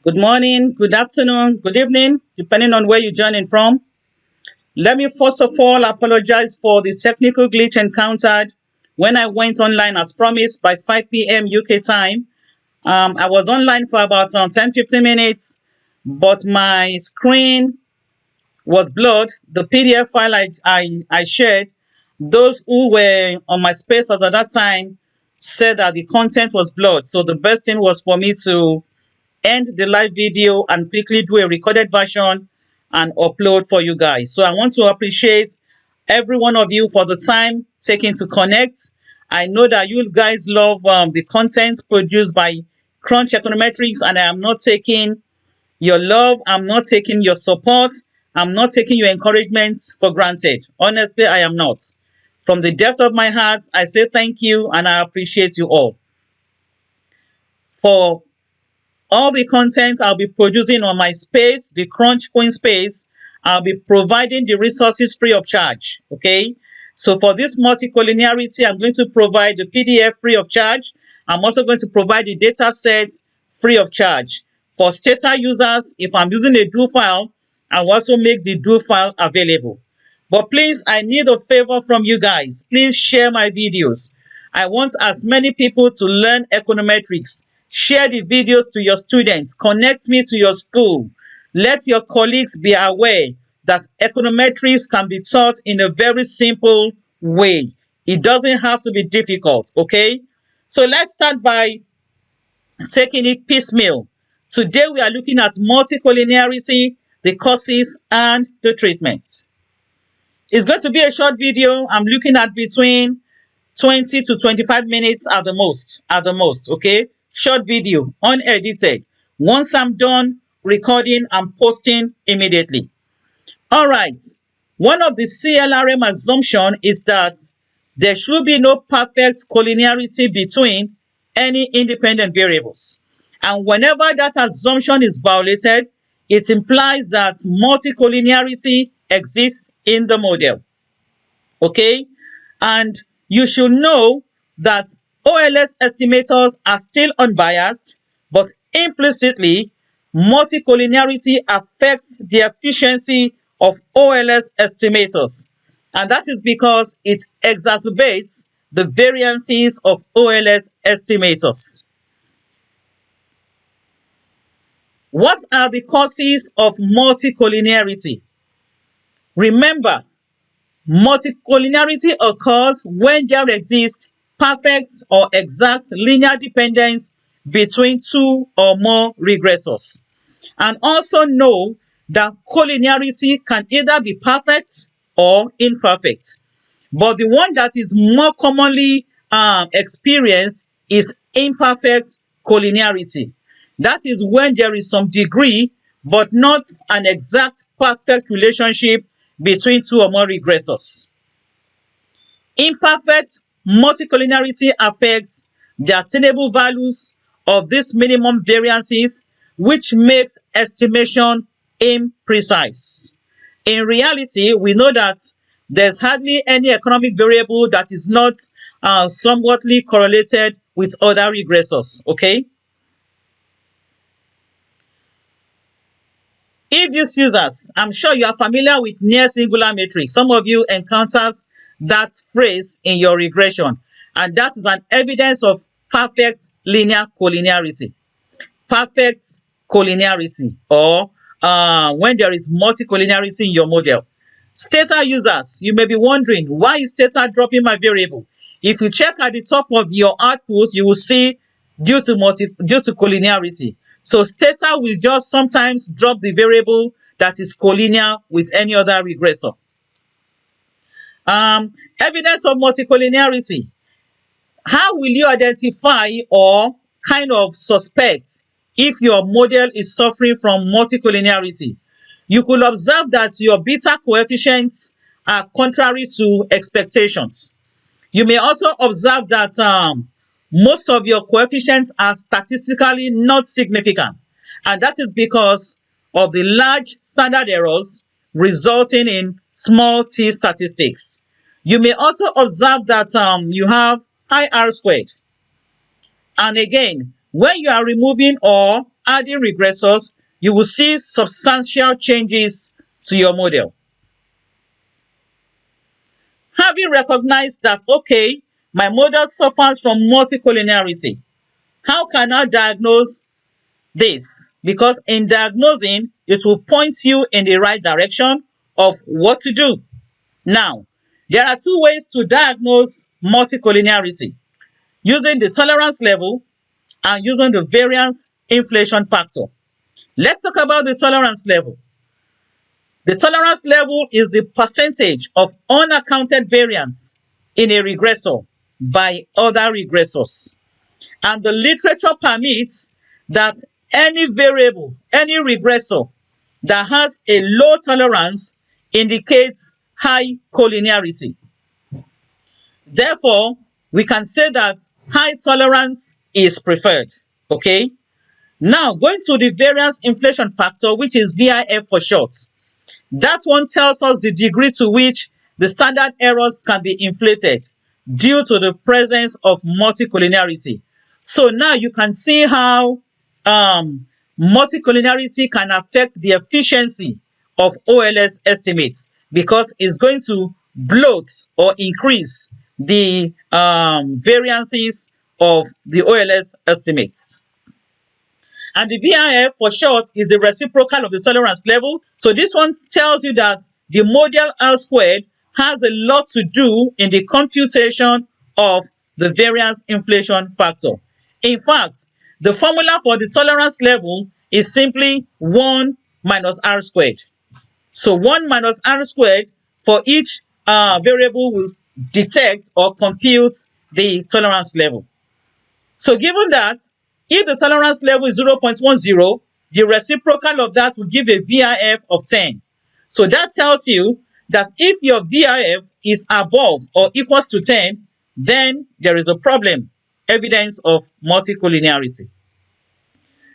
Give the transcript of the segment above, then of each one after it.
Good morning, good afternoon, good evening, depending on where you're joining from. Let me first of all apologize for the technical glitch encountered when I went online as promised by 5 p.m. UK time. I was online for about 10-15 minutes, but my screen was blurred. The PDF file I shared, those who were on my space at that time said that the content was blurred. So the best thing was for me to end the live video and quickly do a recorded version and upload for you guys. So I want to appreciate every one of you for the time taken to connect. I know that you guys love the content produced by Crunch Econometrics, and I am not taking your love, I'm not taking your support, I'm not taking your encouragement for granted. Honestly, I am not. From the depth of my heart, I say thank you and I appreciate you all. For all the content I'll be producing on my space, the Crunch Queen space, I'll be providing the resources free of charge. Okay. So for this multicollinearity, I'm going to provide the PDF free of charge. I'm also going to provide the data set free of charge. For Stata users, if I'm using a Dofile, I'll also make the Dofile available. But please, I need a favor from you guys. Please share my videos. I want as many people to learn econometrics. Share the videos to your students. Connect me to your school. Let your colleagues be aware that econometrics can be taught in a very simple way. It doesn't have to be difficult, okay? So let's start by taking it piecemeal. Today we are looking at multicollinearity, the causes, and the treatment. It's going to be a short video. I'm looking at between 20 to 25 minutes at the most, okay? Short video, unedited. Once I'm done recording, I'm posting immediately. All right. One of the CLRM assumption is that there should be no perfect collinearity between any independent variables. And whenever that assumption is violated, it implies that multicollinearity exists in the model. Okay? And you should know that OLS estimators are still unbiased, but implicitly, multicollinearity affects the efficiency of OLS estimators. And that is because it exacerbates the variances of OLS estimators. What are the causes of multicollinearity? Remember, multicollinearity occurs when there exists perfect or exact linear dependence between two or more regressors. And also know that collinearity can either be perfect or imperfect. But the one that is more commonly experienced is imperfect collinearity. That is when there is some degree but not an exact perfect relationship between two or more regressors. Imperfect multicollinearity affects the attainable values of these minimum variances, which makes estimation imprecise. In reality, we know that there's hardly any economic variable that is not somewhatly correlated with other regressors, okay? If these users, I'm sure you are familiar with near singular matrix. Some of you encounters that phrase in your regression, and that is an evidence of perfect linear collinearity. Perfect collinearity, or when there is multicollinearity in your model. Stata users, you may be wondering, why is Stata dropping my variable? If you check at the top of your output, you will see due to collinearity. So Stata will just sometimes drop the variable that is collinear with any other regressor. Evidence of multicollinearity. How will you identify or kind of suspect if your model is suffering from multicollinearity? You could observe that your beta coefficients are contrary to expectations. You may also observe that most of your coefficients are statistically not significant, and that is because of the large standard errors resulting in small t statistics. You may also observe that you have high R squared. And again, when you are removing or adding regressors, you will see substantial changes to your model. Having recognized that, okay, my model suffers from multicollinearity, how can I diagnose this? Because in diagnosing, it will point you in the right direction of what to do. Now, there are two ways to diagnose multicollinearity: using the tolerance level and using the variance inflation factor. Let's talk about the tolerance level. The tolerance level is the percentage of unaccounted variance in a regressor by other regressors. And the literature permits that any variable, any regressor that has a low tolerance indicates high collinearity. Therefore, we can say that high tolerance is preferred. Okay? Now, going to the variance inflation factor, which is VIF for short. That one tells us the degree to which the standard errors can be inflated due to the presence of multicollinearity. So now you can see how multicollinearity can affect the efficiency of OLS estimates, because it's going to bloat or increase the variances of the OLS estimates. And the VIF for short is the reciprocal of the tolerance level. So this one tells you that the modal R squared has a lot to do in the computation of the variance inflation factor. In fact, the formula for the tolerance level is simply 1 minus R squared. So 1 minus R squared for each variable will detect or compute the tolerance level. So given that, if the tolerance level is 0.10, the reciprocal of that will give a VIF of 10. So that tells you that if your VIF is above or equals to 10, then there is a problem, evidence of multicollinearity.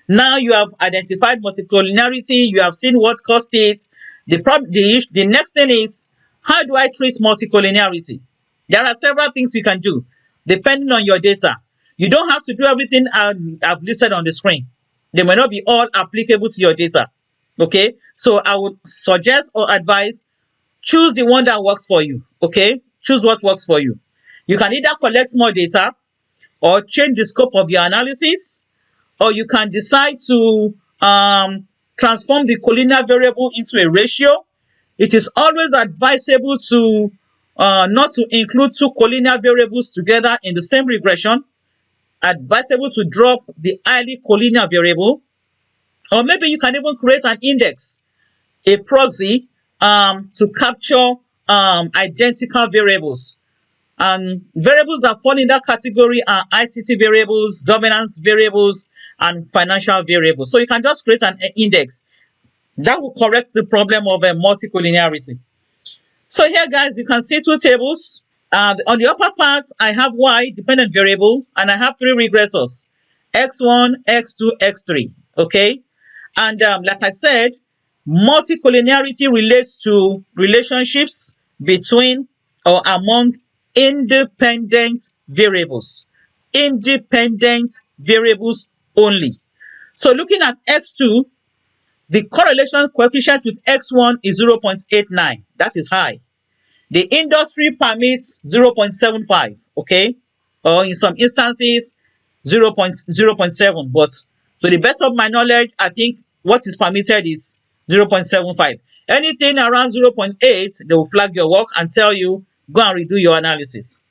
Now you have identified multicollinearity, you have seen what caused it. The next thing is, how do I treat multicollinearity? There are several things you can do depending on your data. You don't have to do everything I've listed on the screen. They may not be all applicable to your data. Okay, so I would suggest or advise, choose the one that works for you. Okay, choose what works for you. You can either collect more data or change the scope of your analysis, or you can decide to transform the collinear variable into a ratio. It is always advisable to not to include two collinear variables together in the same regression. Advisable to drop the highly collinear variable, or maybe you can even create an index, a proxy, to capture identical variables. And variables that fall in that category are ICT variables, governance variables, and financial variables. So you can just create an index that will correct the problem of multicollinearity. So here, guys, you can see two tables. On the upper part, I have Y, dependent variable, and I have three regressors, x1, x2, x3, okay? And like I said, multicollinearity relates to relationships between or among independent variables. Independent variables only. So looking at x2, the correlation coefficient with x1 is 0.89. That is high. The industry permits 0.75, okay? Or in some instances, 0.7. But to the best of my knowledge, I think what is permitted is 0.75. Anything around 0.8, they will flag your work and tell you, go and redo your analysis.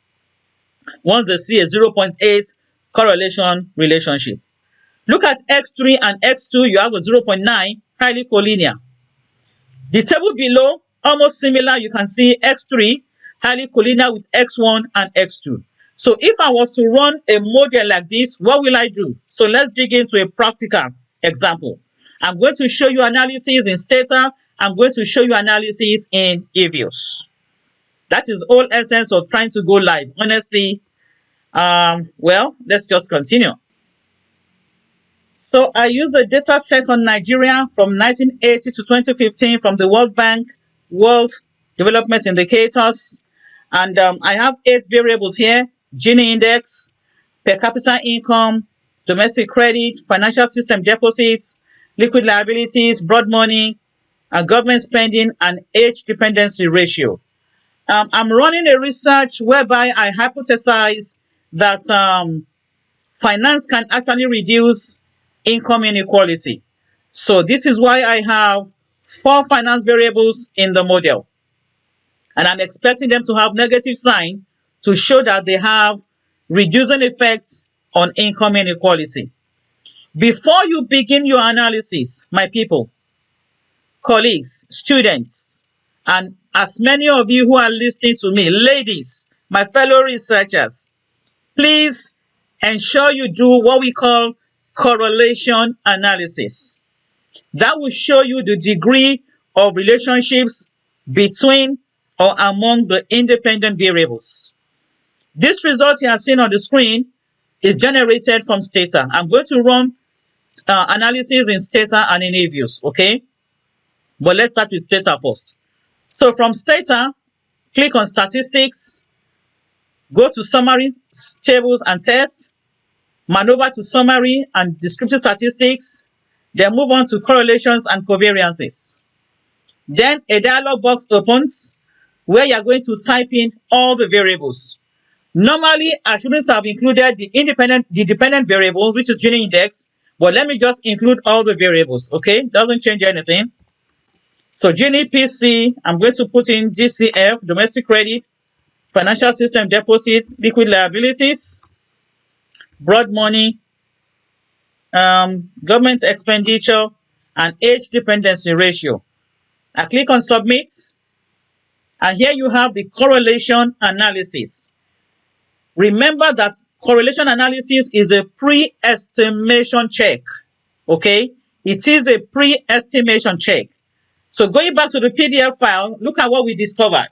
Once they see a 0.8 correlation relationship. Look at x3 and x2, you have a 0.9, highly collinear. The table below, almost similar, you can see x3 highly collinear with x1 and x2. So if I was to run a model like this, what will I do? So let's dig into a practical example. I'm going to show you analysis in Stata. I'm going to show you analysis in EViews. That is all essence of trying to go live. Honestly, well, let's just continue. So I use a data set on Nigeria from 1980 to 2015 from the World Bank, World Development Indicators. And I have 8 variables here: Gini index, per capita income, domestic credit, financial system deposits, liquid liabilities, broad money, and government spending, and age dependency ratio. I'm running a research whereby I hypothesize that finance can actually reduce income inequality. So this is why I have 4 finance variables in the model. And I'm expecting them to have negative sign to show that they have reducing effects on income inequality. Before you begin your analysis, my people, colleagues, students, and as many of you who are listening to me, ladies, my fellow researchers, please ensure you do what we call correlation analysis. That will show you the degree of relationships between or among the independent variables. This result you are seeing on the screen is generated from Stata. I'm going to run analysis in Stata and in eViews, okay? But let's start with Stata first. So from Stata, click on Statistics, go to Summary, Tables and Tests, maneuver to Summary and Descriptive Statistics, then move on to Correlations and Covariances. Then a dialog box opens where you are going to type in all the variables. Normally, I shouldn't have included the dependent variable, which is Gini index, but let me just include all the variables, okay? Doesn't change anything. So Gini PC, I'm going to put in DCF, domestic credit, financial system deposit, liquid liabilities, broad money, government expenditure, and age dependency ratio. I click on submit, and here you have the correlation analysis. Remember that correlation analysis is a pre-estimation check, okay? It is a pre-estimation check. So going back to the PDF file, look at what we discovered.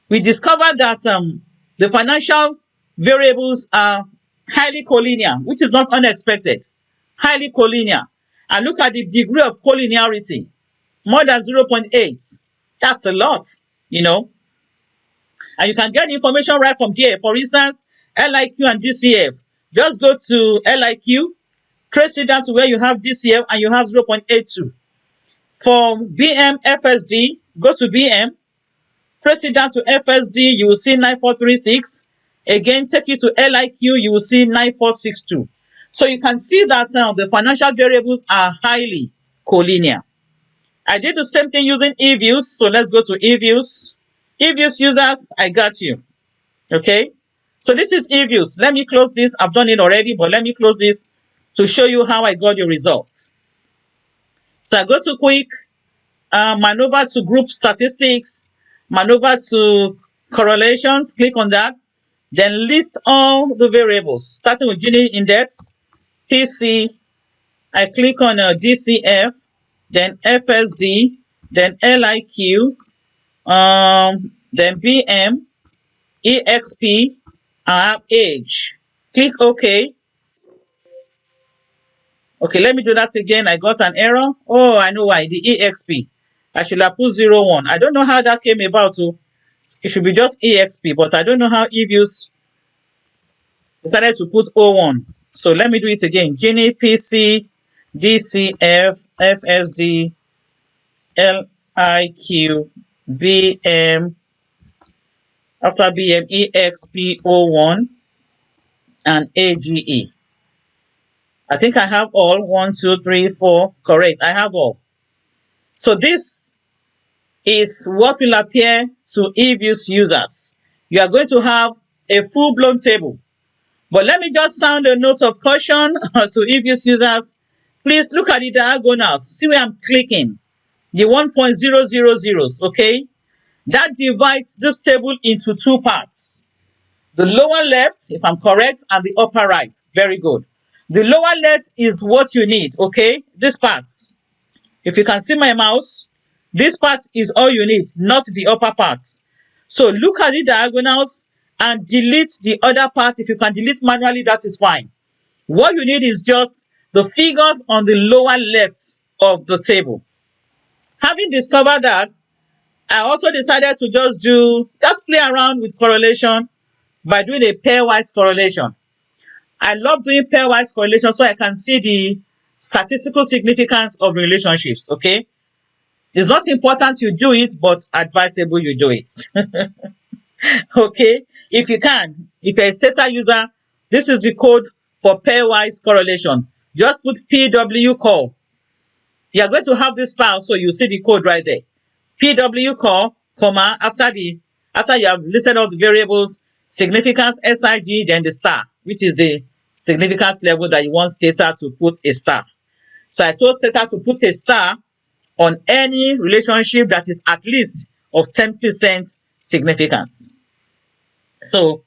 We discovered that the financial variables are highly collinear, which is not unexpected. Highly collinear. And look at the degree of collinearity, more than 0.8. That's a lot, you know. And you can get information right from here. For instance, LIQ and DCF. Just go to LIQ, trace it down to where you have DCF and you have 0.82. For BM FSD, go to BM, trace it down to FSD, you will see 9436. Again, take it to LIQ, you will see 9462. So you can see that the financial variables are highly collinear. I did the same thing using eViews, so let's go to eViews. eViews users, I got you. Okay, so this is eViews. Let me close this. I've done it already, but let me close this to show you how I got your results. So I go to quick, maneuver to group statistics, maneuver to correlations, click on that, then list all the variables, starting with Gini index, PC, I click on DCF, then FSD, then LIQ, then BM, EXP, age. Click OK. Okay, let me do that again. I got an error. Oh, I know why. The EXP. I should have put 01. I don't know how that came about. So it should be just EXP, but I don't know how eViews decided to put 01. So let me do it again. Gini, PC, DCF, FSD, LIQ, BM, after BM, EXP 01, and AGE. I think I have all. 1, 2, 3, 4. Correct. I have all. So this is what will appear to eViews users. You are going to have a full-blown table. But let me just sound a note of caution to eViews users. Please look at the diagonals. See where I'm clicking. The 1.000s, okay? That divides this table into 2 parts. The lower left, if I'm correct, and the upper right. Very good. The lower left is what you need, okay? This part. If you can see my mouse, this part is all you need, not the upper part. So look at the diagonals and delete the other part. If you can delete manually, that is fine. What you need is just the figures on the lower left of the table. Having discovered that, I also decided to just play around with correlation by doing a pairwise correlation. I love doing pairwise correlation so I can see the statistical significance of relationships, okay? It's not important you do it, but advisable you do it. Okay? If you can, if you're a Stata user, this is the code for pairwise correlation. Just put PWCall. You're going to have this file, so you see the code right there. PWCall, comma, after you have listed all the variables, significance SIG, then the star, which is the significance level that you want Stata to put a star. So I told Stata to put a star on any relationship that is at least of 10% significance. So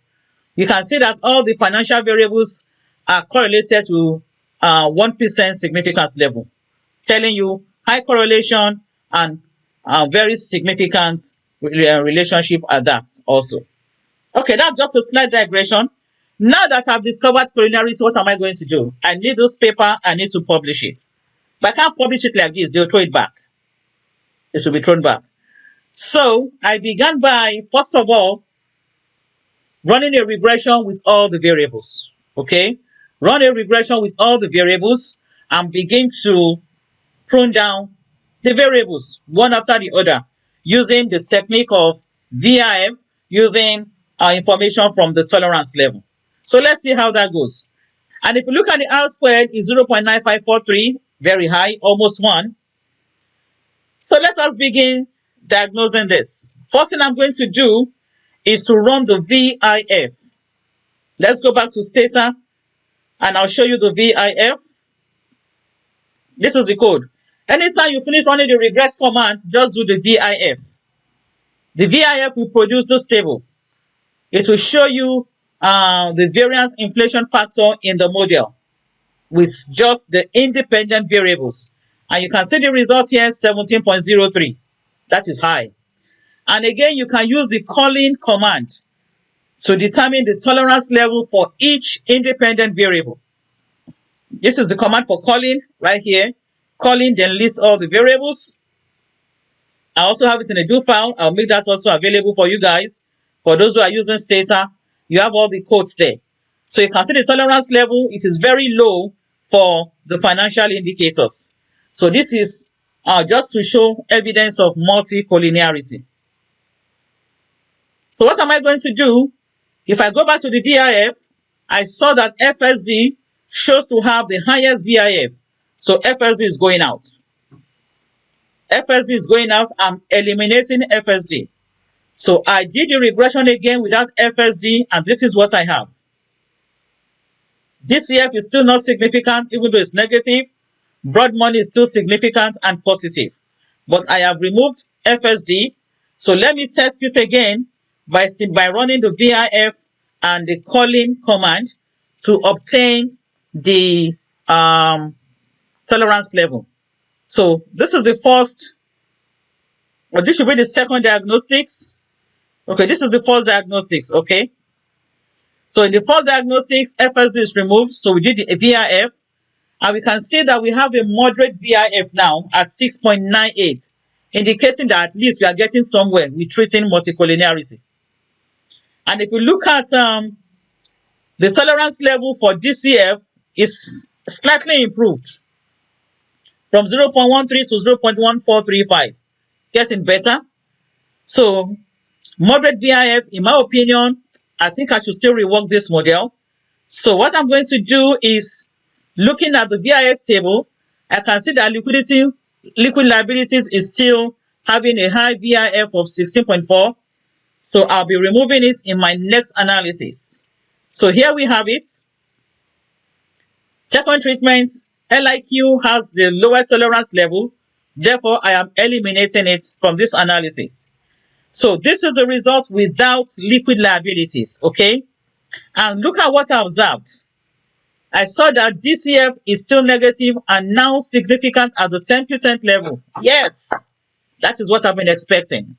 you can see that all the financial variables are correlated to 1% significance level, telling you high correlation and very significant relationship at that also. Okay, that's just a slight digression. Now that I've discovered collinearity, what am I going to do? I need this paper, I need to publish it. But I can't publish it like this, they'll throw it back. It will be thrown back. So I began by, first of all, running a regression with all the variables. Okay? Run a regression with all the variables and begin to prune down the variables one after the other using the technique of VIF, using information from the tolerance level. So let's see how that goes. And if you look at the R squared, is 0.9543, very high, almost 1. So let us begin diagnosing this. First thing I'm going to do is to run the VIF. Let's go back to Stata and I'll show you the VIF. This is the code. Anytime you finish running the regress command, just do the VIF. The VIF will produce this table. It will show you the variance inflation factor in the model with just the independent variables. And you can see the result here, 17.03. That is high. And again, you can use the calling command to determine the tolerance level for each independent variable. This is the command for calling right here. Calling, then list all the variables. I also have it in a Dofile. I'll make that also available for you guys. For those who are using Stata, you have all the codes there. So you can see the tolerance level. It is very low for the financial indicators. So this is just to show evidence of multicollinearity. So what am I going to do? If I go back to the VIF, I saw that FSD shows to have the highest VIF. So FSD is going out. FSD is going out. I'm eliminating FSD. So I did the regression again without FSD, and this is what I have. DCF is still not significant, even though it's negative. Broad money is still significant and positive. But I have removed FSD. So let me test it again by running the VIF and the calling command to obtain the tolerance level. So this is the first, or this should be the second diagnostics. Okay, this is the first diagnostics, okay? So in the first diagnostics, FSD is removed, so we did the VIF, and we can see that we have a moderate VIF now at 6.98, indicating that at least we are getting somewhere with treating multicollinearity. And if you look at the tolerance level for DCF is slightly improved from 0.13 to 0.1435, getting better. So moderate VIF, in my opinion, I think I should still rework this model. So what I'm going to do is, looking at the VIF table, I can see that liquid liabilities is still having a high VIF of 16.4. So I'll be removing it in my next analysis. So here we have it. Second treatment, LIQ has the lowest tolerance level. Therefore, I am eliminating it from this analysis. So this is the result without liquid liabilities, okay? And look at what I observed. I saw that DCF is still negative and now significant at the 10% level. Yes, that is what I've been expecting.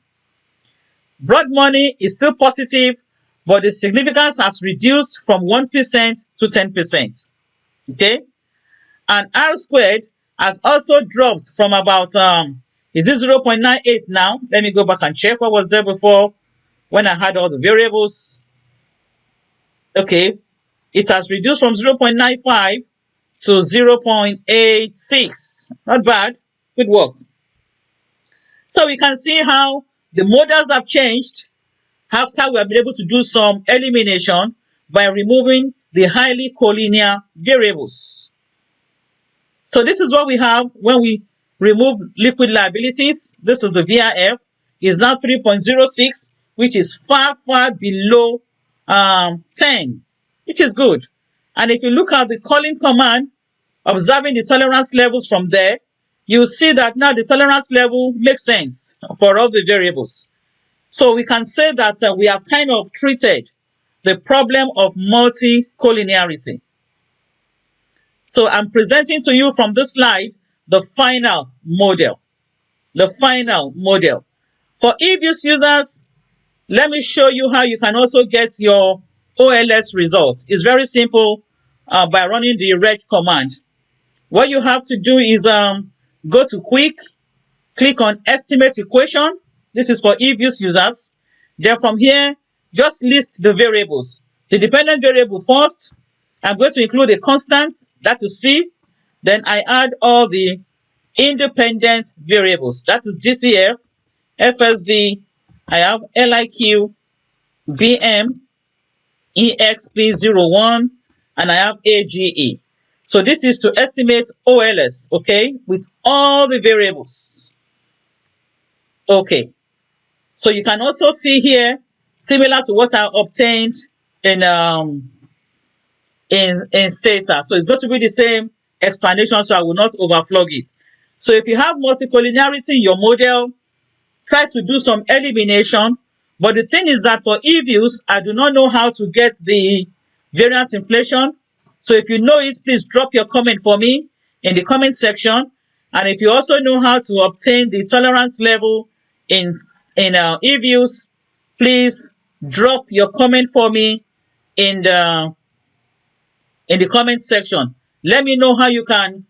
Broad money is still positive, but the significance has reduced from 1% to 10%. Okay? And R squared has also dropped from about, is this 0.98 now? Let me go back and check what was there before when I had all the variables. Okay. It has reduced from 0.95 to 0.86. Not bad. Good work. So we can see how the models have changed after we have been able to do some elimination by removing the highly collinear variables. So this is what we have when we remove liquid liabilities. This is the VRF. Is now 3.06, which is far below 10, which is good. And if you look at the calling command, observing the tolerance levels from there, you see that now the tolerance level makes sense for all the variables. So we can say that we have kind of treated the problem of multicollinearity. So I'm presenting to you from this slide the final model. The final model. For EViews users, let me show you how you can also get your OLS results. It's very simple by running the reg command. What you have to do is go to quick, click on estimate equation. This is for EViews users. Then from here, just list the variables. The dependent variable first, I'm going to include a constant, that is C. Then I add all the independent variables. That is GCF, FSD, I have LIQ, BM, EXP01, and I have AGE. So this is to estimate OLS, okay, with all the variables. Okay. So you can also see here, similar to what I obtained in Stata. So it's going to be the same explanation, so I will not overflog it. So if you have multicollinearity in your model, try to do some elimination. But the thing is that for EViews, I do not know how to get the variance inflation. So if you know it, please drop your comment for me in the comment section. And if you also know how to obtain the tolerance level in EViews, please drop your comment for me in the comment section. Let me know how you can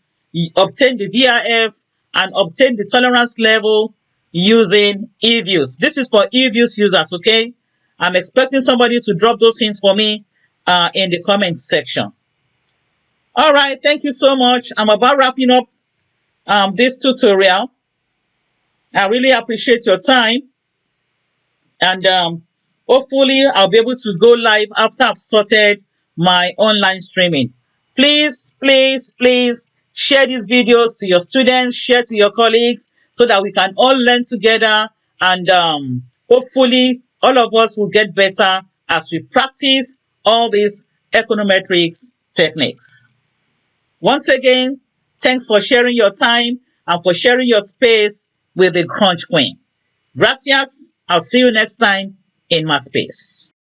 obtain the VRF and obtain the tolerance level using EViews. This is for EViews users, okay? I'm expecting somebody to drop those hints for me in the comment section. All right, thank you so much. I'm about wrapping up this tutorial. I really appreciate your time. And hopefully I'll be able to go live after I've sorted my online streaming. Please share these videos to your students, share to your colleagues, so that we can all learn together, and hopefully all of us will get better as we practice all these econometrics techniques. Once again, thanks for sharing your time and for sharing your space with the Crunch Queen. Gracias. I'll see you next time in my space.